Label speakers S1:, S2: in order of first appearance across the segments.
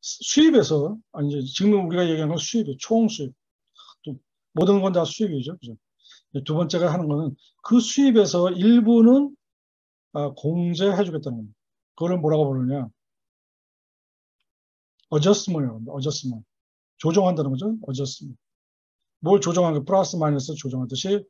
S1: 수입에서, 아니, 지금 우리가 얘기하는 건 수입이에요. 총 수입. 또 모든 건 다 수입이죠. 그죠? 두 번째가 하는 거는 그 수입에서 일부는 공제해 주겠다는 겁니다. 그거를 뭐라고 부르냐? adjustment이라고 합니다. adjustment. 조정한다는 거죠. adjustment. 뭘 조정하는 거, 플러스 마이너스 조정하듯이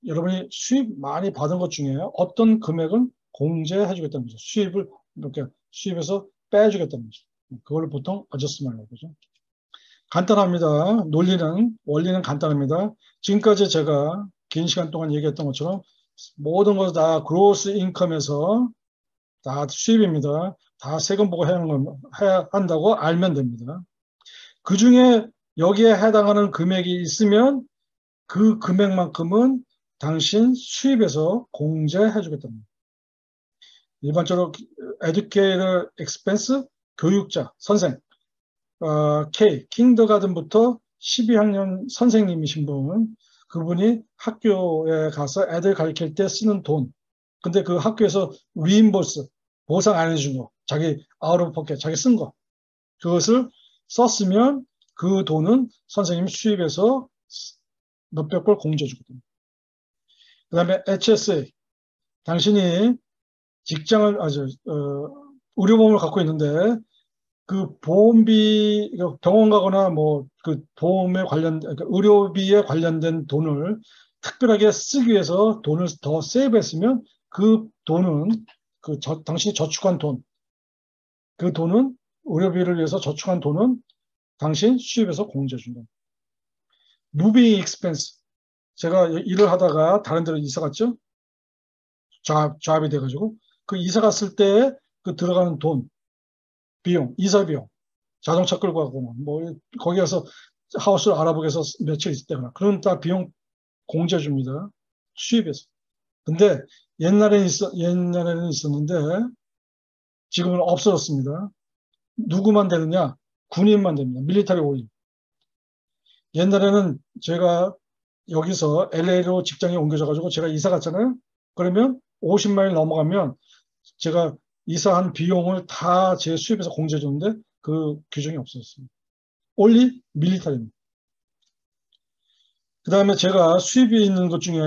S1: 여러분이 수입 많이 받은 것 중에 어떤 금액은 공제해 주겠다는 거죠. 수입을 이렇게 수입에서 빼주겠다는 거죠. 그걸 보통 adjustment이라고 하죠. 간단합니다. 원리는 간단합니다. 지금까지 제가 긴 시간 동안 얘기했던 것처럼 모든 것 다 그로스 인컴에서 다 수입입니다. 다 세금 보고 해야 한다고 알면 됩니다. 그 중에 여기에 해당하는 금액이 있으면 그 금액만큼은 당신 수입에서 공제해 주겠답니다. 일반적으로 educator expense, 교육자, 선생, K, 킨더가든부터 12학년 선생님이신 분, 그분이 학교에 가서 애들 가르칠 때 쓰는 돈, 근데 그 학교에서 리임버스, 보상 안 해준 거, 자기 아웃 오브 포켓, 자기 쓴 거, 그것을 썼으면 그 돈은 선생님 수입에서 몇백 불 공제 주거든요. 그 다음에 HSA, 당신이 의료보험을 갖고 있는데 그 보험비, 병원 가거나 뭐 그 보험에 그러니까 의료비에 관련된 돈을 특별하게 쓰기 위해서 돈을 더 세이브했으면 그 돈은 당신이 저축한 돈, 그 돈은 의료비를 위해서 저축한 돈은 당신 수입에서 공제해 준다. 무빙 익스펜스. 제가 일을 하다가 다른 데로 이사 갔죠? 잡이 돼가지고 그 이사 갔을 때 그 들어가는 돈, 비용, 이사 비용, 자동차 끌고 가거나 뭐 거기 가서 하우스를 알아보기 위해서 며칠 있다거나 그런 다 비용 공제해 줍니다. 수입에서. 근데 옛날에는 있었는데 지금은 없어졌습니다. 누구만 되느냐? 군인만 됩니다. 밀리터리 올림. 옛날에는 제가 여기서 LA로 직장에 옮겨져가지고 제가 이사 갔잖아요. 그러면 50마일 넘어가면 제가 이사한 비용을 다 제 수입에서 공제해 줬는데 그 규정이 없어졌습니다. 올리 밀리터리입니다. 그 다음에 제가 수입이 있는 것 중에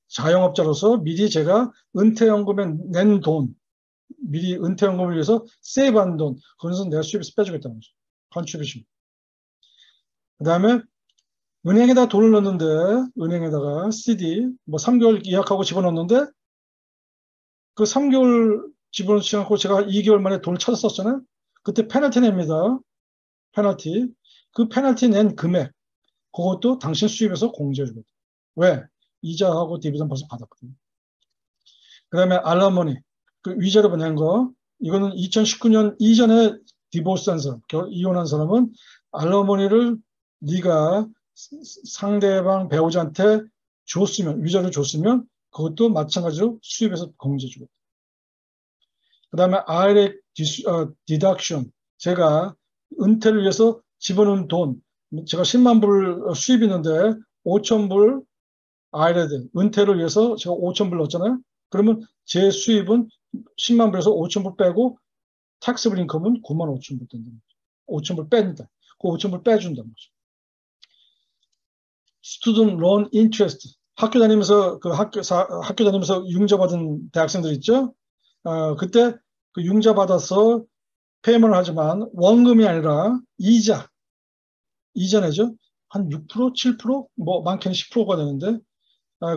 S1: 자영업자로서 미리 제가 은퇴연금에 낸 돈, 미리 은퇴연금을 위해서 세이브한 돈, 그것은 내가 수입에서 빼주겠다는 거죠. 컨트리뷰션. 그 다음에 은행에다 돈을 넣는데, 은행에다가 CD, 뭐 3개월 예약하고 집어넣는데, 그 3개월 집어넣지 않고 제가 2개월 만에 돈을 찾았었잖아요. 그때 페널티 냅니다. 페널티. 그 페널티 낸 금액, 그것도 당신 수입에서 공제해주거든요. 왜? 이자하고 디비전 벌써 받았거든요. 그 다음에 알라모니, 그 위자료 낸 거, 이거는 2019년 이전에 디보스한 사람, 이혼한 사람은 알라모니를 네가 상대방 배우자한테 줬으면, 위자료 줬으면 그것도 마찬가지로 수입에서 공제해주거든요. 그 다음에 IRA 디덕션, 제가 은퇴를 위해서 집어넣은 돈, 제가 10만 불 수입이 있는데 5천 불 IRA, 은퇴를 위해서 제가 5천 불 넣었잖아요. 그러면 제 수입은 10만 불에서 5천 불 빼고 텍스블 인컴은 9만 5천 불 된다는 거죠. 5천 불 뺀다. 그 5천 불 빼준다는 거죠. 스튜던트 론 인트레스트. 학교 다니면서 학교 다니면서 융자 받은 대학생들 있죠? 그때 그 융자 받아서 페이먼을 하지만 원금이 아니라 이자 내죠. 한 6%, 7%, 뭐 많게는 10%가 되는데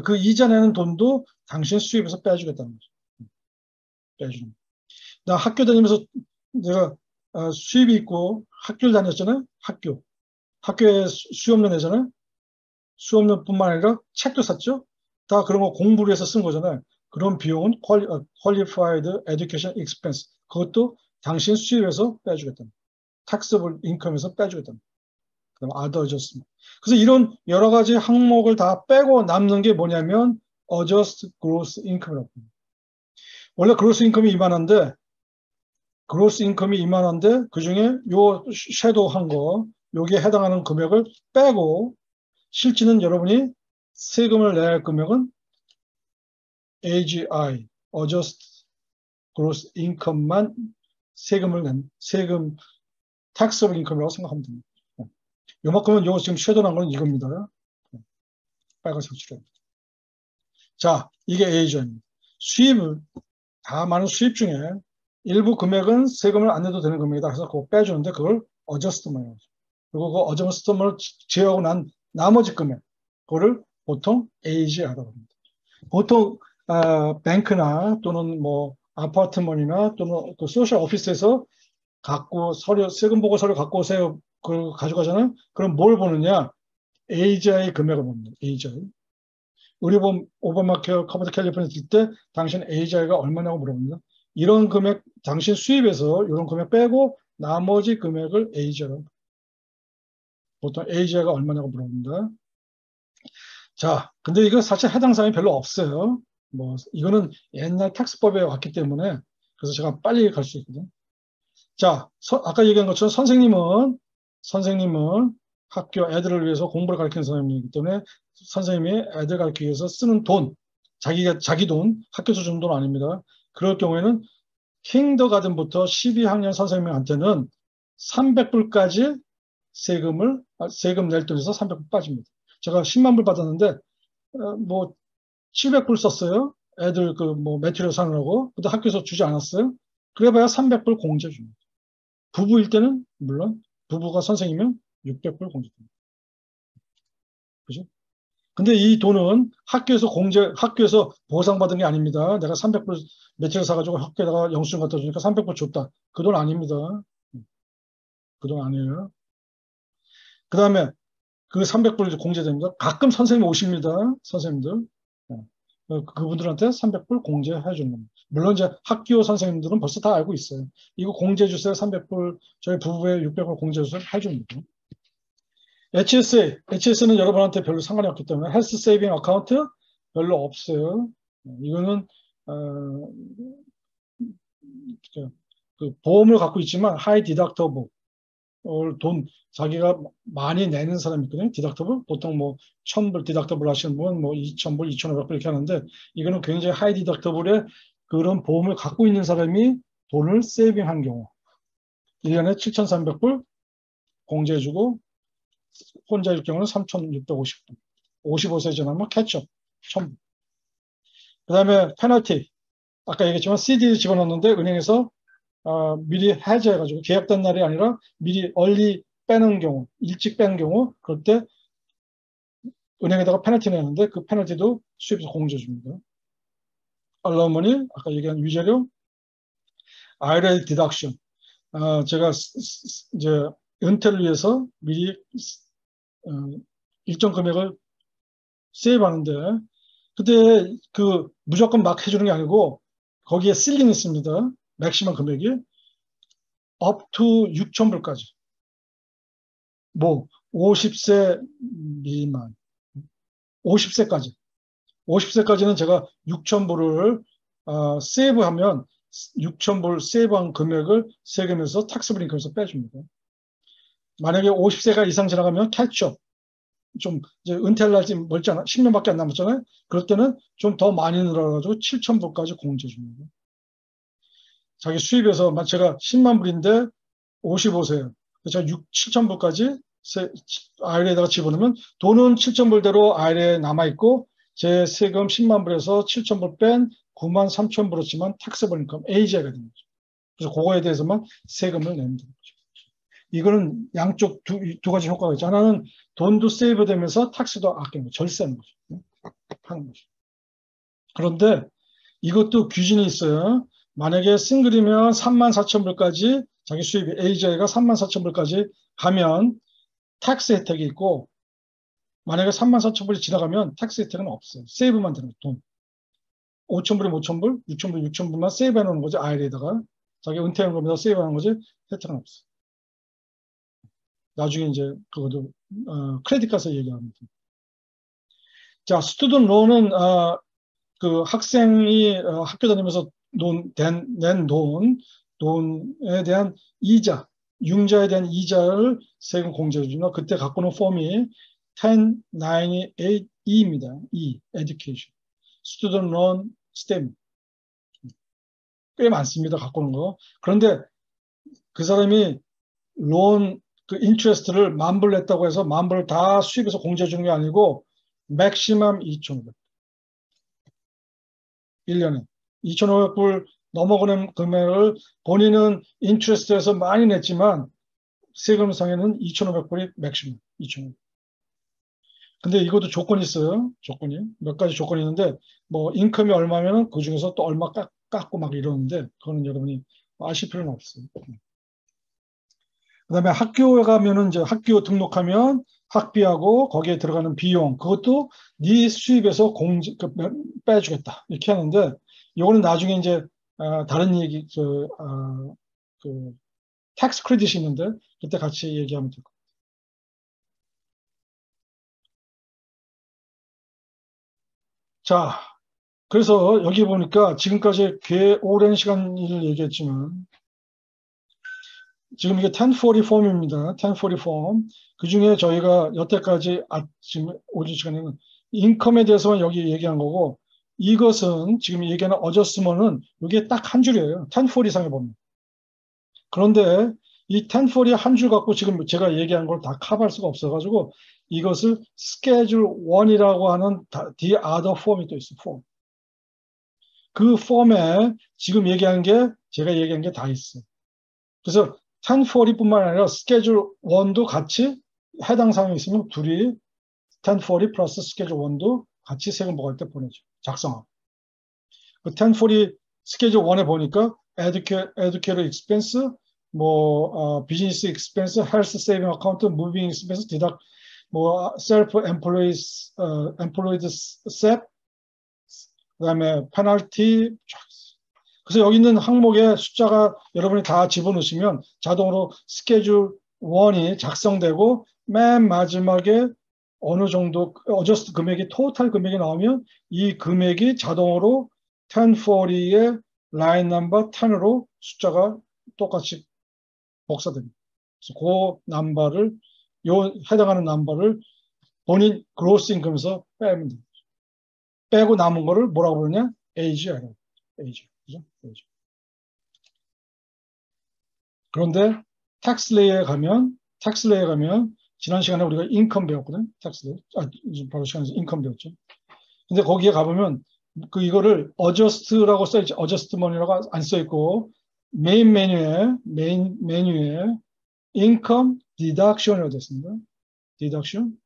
S1: 그 이자 내는 돈도 당신 수입에서 빼주겠다는 거죠. 빼주는. 나 학교 다니면서 내가 수입이 있고 학교를 다녔잖아요. 학교에 수업료 내잖아요. 수업료뿐만 아니라 책도 샀죠. 다 그런 거 공부를 해서 쓴 거잖아요. 그런 비용은 Qualified Education Expense. 그것도 당신 수입에서 빼주겠다. Taxable Income에서 빼주겠다. 그다음 Other Adjustment. 그래서 이런 여러 가지 항목을 다 빼고 남는 게 뭐냐면 Adjust Gross Income이라고 합니다. 원래 Gross Income이 이만한데 그 중에 요 섀도우한 거 여기에 해당하는 금액을 빼고 실제는 여러분이 세금을 내야 할 금액은 AGI, Adjusted Gross Income만 세금을 낸, 세금, Taxable Income이라고 생각하면 됩니다. 요만큼은 요거 지금 쉐도난 건 이겁니다. 빨간색 칠해. 자, 이게 AGI입니다. 수입을, 다 많은 수입 중에 일부 금액은 세금을 안 내도 되는 금액이다 해서 그거 빼주는데 그걸 어저스트먼이라고 하죠. 그리고 그 어저스트먼을 제외하고 난 나머지 금액, 그거를 보통 AGI라고 합니다. 보통 뱅크나 또는 뭐 아파트먼이나 또는 그 소셜 오피스에서 갖고 서류, 세금 보고 서류 갖고 오세요. 그걸 가져가잖아요. 그럼 뭘 보느냐? AGI 금액을 봅니다. AGI. 우리 오바마케어 커버드 캘리포니아 들 때 당신 AGI가 얼마냐고 물어봅니다. 이런 금액, 당신 수입에서 이런 금액 빼고 나머지 금액을 AGI라고. 보통 AGI가 얼마냐고 물어봅니다. 자, 근데 이거 사실 해당 사항이 별로 없어요. 뭐, 이거는 옛날 텍스법에 왔기 때문에 그래서 제가 빨리 갈 수 있거든요. 자, 아까 얘기한 것처럼 선생님은 학교 애들을 위해서 공부를 가르치는 선생님이기 때문에 선생님이 애들 가르치기 위해서 쓰는 돈, 자기 돈, 학교에서 주는 돈 아닙니다. 그럴 경우에는 킹더가든부터 12학년 선생님한테는 300불까지 세금 낼 돈에서 300불 빠집니다. 제가 10만 불 받았는데, 뭐, 700불 썼어요. 애들 뭐 매트리얼 사느라고. 근데 학교에서 주지 않았어요. 그래봐야 300불 공제 줍니다. 부부일 때는, 물론, 부부가 선생님이면 600불 공제 줍니다. 그죠? 근데 이 돈은 학교에서 보상받은 게 아닙니다. 내가 300불 매트리얼 사가지고 학교에다가 영수증 갖다 주니까 300불 줬다. 그 돈 아닙니다. 그 돈 아니에요. 그 다음에 그 300불 공제됩니다. 가끔 선생님 오십니다. 선생님들. 그분들한테 300불 공제해 주는 겁니다. 물론 이제 학교 선생님들은 벌써 다 알고 있어요. 이거 공제해 주세요. 300불, 저희 부부에 600불 공제해 주세요. 해줍니다. HS는 여러분한테 별로 상관이 없기 때문에 헬스 세이빙 어카운트 별로 없어요. 이거는 그 보험을 갖고 있지만 하이 디덕터블 돈 자기가 많이 내는 사람이 있거든요. 디덕터블 보통 뭐 1000불 디덕터블 하시는 분은 뭐 2000불, 2500불 이렇게 하는데 이거는 굉장히 하이 디덕터블에 그런 보험을 갖고 있는 사람이 돈을 세이빙한 경우 1년에 7300불 공제해주고 혼자일 경우는 3650불 55세 지나면 캐치업 1000불. 그 다음에 페널티 아까 얘기했지만 CD 집어넣는데 은행에서 미리 해제해가지고 계약된 날이 아니라 미리 얼리 빼는 경우, 일찍 빼는 경우 그럴 때 은행에다가 페널티 내는데 그 페널티도 수입에서 공제 줍니다. 알러머니 아까 얘기한 위자료, IRA 디덕션. 제가 이제 은퇴를 위해서 미리 일정 금액을 세이브하는데 근데 그 무조건 막 해주는 게 아니고 거기에 실링이 있습니다. 맥시멈 금액이 up to 6,000불까지. 뭐 50세 미만 50세까지 50세까지는 제가 6,000불을 세이브하면 6,000불 세이브한 금액을 세금에서 탁스브링 금에서 빼줍니다. 만약에 50세가 이상 지나가면 캐치업 좀 이제 은퇴할 날지 멀지 않아 10년밖에 안 남았잖아요. 그럴 때는 좀 더 많이 늘어가지고 7,000불까지 공제 줍니다. 자기 수입에서 제가 10만 불인데 55세예요. 제가 7,000불까지 IRA에다가 집어넣으면 돈은 7,000불대로 IRA에 남아있고 제 세금 10만 불에서 7,000불 뺀 9만 3천 불었지만 탁스able 인컴 AGI가 되는 거죠. 그래서 그거에 대해서만 세금을 내면 되는 거죠. 이거는 양쪽 두 가지 효과가 있죠. 하나는 돈도 세이브 되면서 탁스도 아끼는 거죠. 절세하는 거죠. 하는 거죠. 그런데 이것도 규진이 있어요. 만약에 싱글이면 34,000불까지 자기 수입이 AGI가 34,000불까지 가면 텍스 혜택이 있고 만약에 34,000불이 지나가면 텍스 혜택은 없어요. 세이브만 되는 돈. 5,000불이면 5,000불, 6,000불, 6,000불만 세이브 해놓는 거지. IRA에다가 자기 은퇴연금에다 세이브 하는 거지. 혜택은 없어요. 나중에 이제 그것도 크레딧 가서 얘기합니다. 자, 스튜던트 론은 그 학생이 학교 다니면서 낸 돈에 대한 이자, 융자에 대한 이자를 세금 공제해 주나 그때 갖고 오는 폼이 1098E입니다. E, Education. Student Loan 스테이트먼트. 꽤 많습니다. 갖고 오는 거. 그런데 그 사람이 론 그 인트레스트를 10,000불 냈다고 해서 10,000불 다 수입해서 공제해 주는 게 아니고 맥시멈 2,500. 1년에 2,500불 넘어가는 금액을 본인은 인트레스트에서 많이 냈지만 세금상에는 2,500불이 맥시멈 2,500. 근데 이것도 조건이 있어요. 조건이 몇 가지 조건이 있는데 뭐 인컴이 얼마면은 그 중에서 또 얼마 깎고 막 이러는데 그거는 여러분이 아실 필요는 없어요. 그다음에 학교에 가면은 이제 학교 등록하면 학비하고 거기에 들어가는 비용 그것도 네 수입에서 빼주겠다 이렇게 하는데 이거는 나중에 이제 다른 얘기 그 텍스 크레딧이 있는데 그때 같이 얘기하면 될 것 같아요. 자, 그래서 여기 보니까 지금까지 꽤 오랜 시간 일을 얘기했지만 지금 이게 1040 폼입니다. 1040 폼. 그 중에 저희가 여태까지 아침 오전 시간에는 인컴에 대해서만 여기 얘기한 거고 이것은 지금 얘기하는 어저스먼은 이게 딱 한 줄이에요. 1040 이상의 봅니다. 그런데 이 1040 한 줄 갖고 지금 제가 얘기한 걸 다 커버할 수가 없어가지고 이것을 스케줄 1이라고 하는 the other form이 또 있어요. 폼. 그 폼에 지금 얘기한 게 제가 얘기한 게 다 있어요. 그래서 1040뿐만 아니라 스케줄 1도 같이 해당 사항이 있으면 둘이 1040 플러스 스케줄 1도 같이 세금 보고할 때 보내죠. 작성하고. 그 1040 스케줄 1에 보니까 educator expense, 비즈니스 expense, health saving account, moving expense, deduct, self-employed, employed SEP, 그다음에 페널티. 그래서 여기 있는 항목에 숫자가 여러분이 다 집어넣으시면 자동으로 스케줄 1이 작성되고 맨 마지막에 어느 정도 어저스트 금액이 토탈 금액이 나오면 이 금액이 자동으로 1040의 라인 넘버 10으로 숫자가 똑같이 복사됩니다. 그래서 그 넘버를 해당하는 넘버를 본인 그로스 인컴에서 빼면 됩니다. 빼고 남은 거를 뭐라고 부르냐? 에이지야. 에이지. 그죠? 에이지. 그런데 텍스레이에 가면 지난 시간에 우리가 인컴 배웠거든. 텍스레이. 바로 시간에서 인컴 배웠죠. 근데 거기에 가보면 이거를 어저스트라고 써있지. 어저스트먼이라고 안 써있고 메인 메뉴에 인컴 디덕션이라고 됐습니다. 디덕션.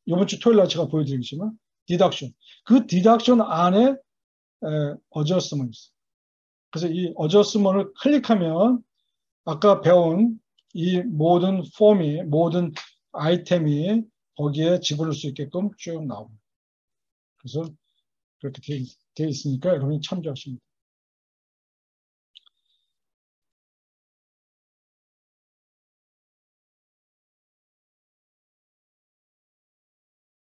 S1: 이번 주 토요일 날 제가 보여드리겠지만 디덕션. 그 디덕션 안에 어저스트먼이 있어요. 그래서 이 어저스먼을 클릭하면 아까 배운 이 모든 모든 아이템이 거기에 집어넣을 수 있게끔 쭉 나옵니다. 그래서 그렇게 되어 있으니까 여러분이 참조하시면 됩니다.